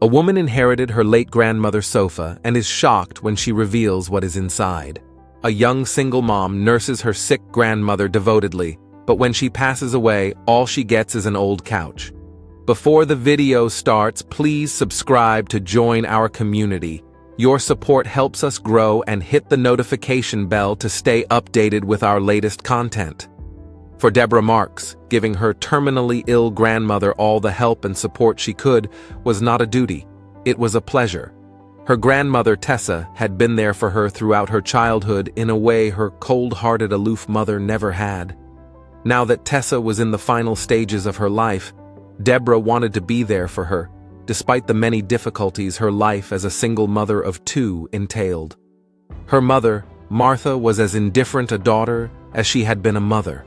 A woman inherited her late grandmother's sofa and is shocked when she reveals what is inside. A young single mom nurses her sick grandmother devotedly, but when she passes away, all she gets is an old couch. Before the video starts, please subscribe to join our community. Your support helps us grow, and hit the notification bell to stay updated with our latest content. For Deborah Marks, giving her terminally ill grandmother all the help and support she could was not a duty, it was a pleasure. Her grandmother Tessa had been there for her throughout her childhood in a way her cold-hearted, aloof mother never had. Now that Tessa was in the final stages of her life, Deborah wanted to be there for her, despite the many difficulties her life as a single mother of two entailed. Her mother, Martha, was as indifferent a daughter as she had been a mother.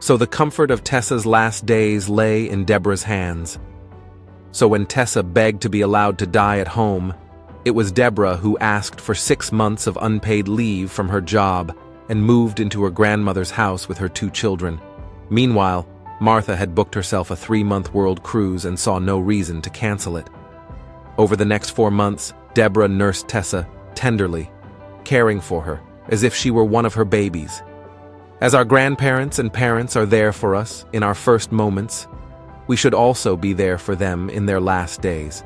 So the comfort of Tessa's last days lay in Deborah's hands. So when Tessa begged to be allowed to die at home, it was Deborah who asked for 6 months of unpaid leave from her job and moved into her grandmother's house with her 2 children. Meanwhile, Martha had booked herself a 3-month world cruise and saw no reason to cancel it. Over the next 4 months, Deborah nursed Tessa tenderly, caring for her as if she were one of her babies. As our grandparents and parents are there for us in our first moments, we should also be there for them in their last days.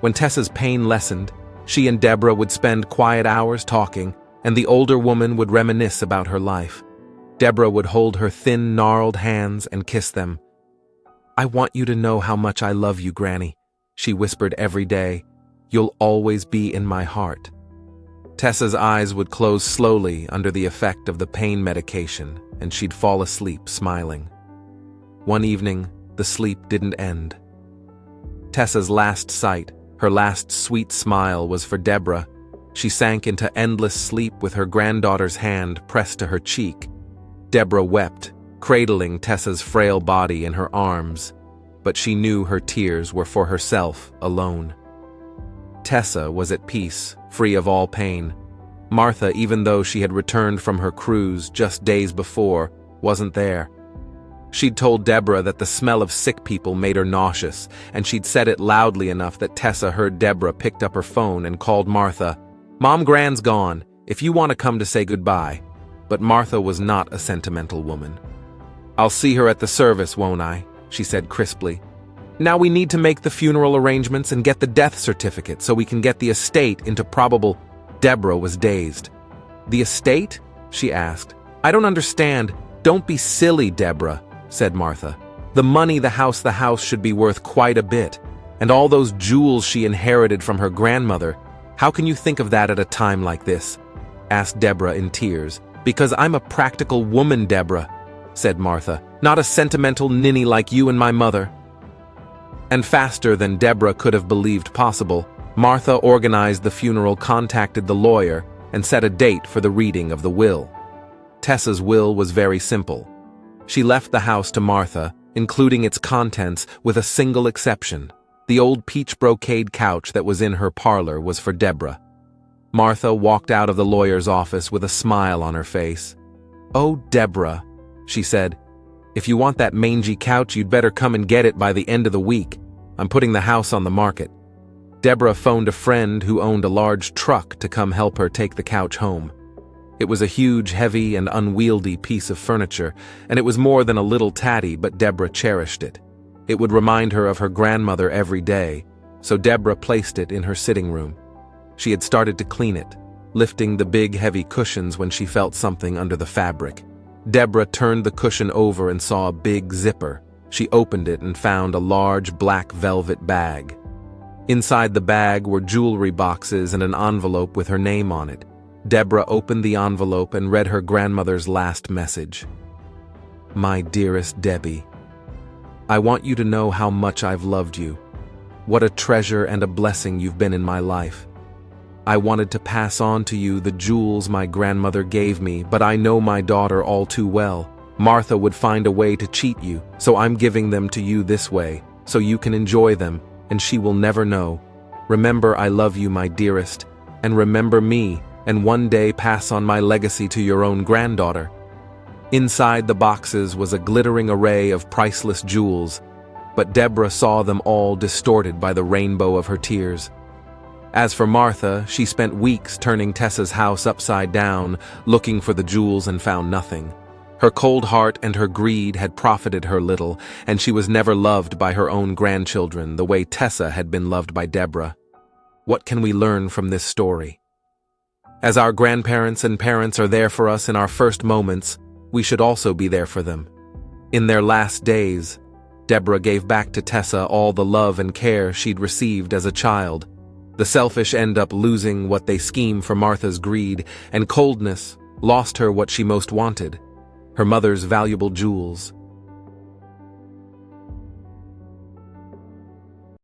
When Tessa's pain lessened, she and Deborah would spend quiet hours talking, and the older woman would reminisce about her life. Deborah would hold her thin, gnarled hands and kiss them. "I want you to know how much I love you, Granny," she whispered every day. "You'll always be in my heart." Tessa's eyes would close slowly under the effect of the pain medication, and she'd fall asleep smiling. One evening, the sleep didn't end. Tessa's last sight, her last sweet smile, was for Deborah. She sank into endless sleep with her granddaughter's hand pressed to her cheek. Deborah wept, cradling Tessa's frail body in her arms, but she knew her tears were for herself alone. Tessa was at peace, free of all pain. Martha, even though she had returned from her cruise just days before, wasn't there. She'd told Deborah that the smell of sick people made her nauseous, and she'd said it loudly enough that Tessa heard. Deborah picked up her phone and called Martha. "Mom Gran's gone, if you want to come to say goodbye." But Martha was not a sentimental woman. "I'll see her at the service, won't I?" she said crisply. "Now we need to make the funeral arrangements and get the death certificate so we can get the estate into probable—" Deborah was dazed. "The estate?" she asked. "I don't understand." "Don't be silly, Deborah," said Martha. "The money, the house should be worth quite a bit. And all those jewels she inherited from her grandmother. How can you think of that at a time like this?" asked Deborah in tears. "Because I'm a practical woman, Deborah," said Martha. "Not a sentimental ninny like you and my mother." And faster than Deborah could have believed possible, Martha organized the funeral, contacted the lawyer, and set a date for the reading of the will. Tessa's will was very simple. She left the house to Martha, including its contents, with a single exception. The old peach brocade couch that was in her parlor was for Deborah. Martha walked out of the lawyer's office with a smile on her face. "Oh, Deborah," she said, "if you want that mangy couch, you'd better come and get it by the end of the week. I'm putting the house on the market." Deborah phoned a friend who owned a large truck to come help her take the couch home. It was a huge, heavy, and unwieldy piece of furniture, and it was more than a little tatty, but Deborah cherished it. It would remind her of her grandmother every day, so Deborah placed it in her sitting room. She had started to clean it, lifting the big, heavy cushions when she felt something under the fabric. Deborah turned the cushion over and saw a big zipper. She opened it and found a large black velvet bag. Inside the bag were jewelry boxes and an envelope with her name on it. Deborah opened the envelope and read her grandmother's last message. "My dearest Debbie, I want you to know how much I've loved you. What a treasure and a blessing you've been in my life. I wanted to pass on to you the jewels my grandmother gave me, but I know my daughter all too well. Martha would find a way to cheat you, so I'm giving them to you this way, so you can enjoy them, and she will never know. Remember I love you, my dearest, and remember me, and one day pass on my legacy to your own granddaughter." Inside the boxes was a glittering array of priceless jewels, but Deborah saw them all distorted by the rainbow of her tears. As for Martha, she spent weeks turning Tessa's house upside down, looking for the jewels and found nothing. Her cold heart and her greed had profited her little, and she was never loved by her own grandchildren the way Tessa had been loved by Deborah. What can we learn from this story? As our grandparents and parents are there for us in our first moments, we should also be there for them. In their last days, Deborah gave back to Tessa all the love and care she'd received as a child. The selfish end up losing what they scheme for Martha's greed, and coldness lost her what she most wanted, her mother's valuable jewels.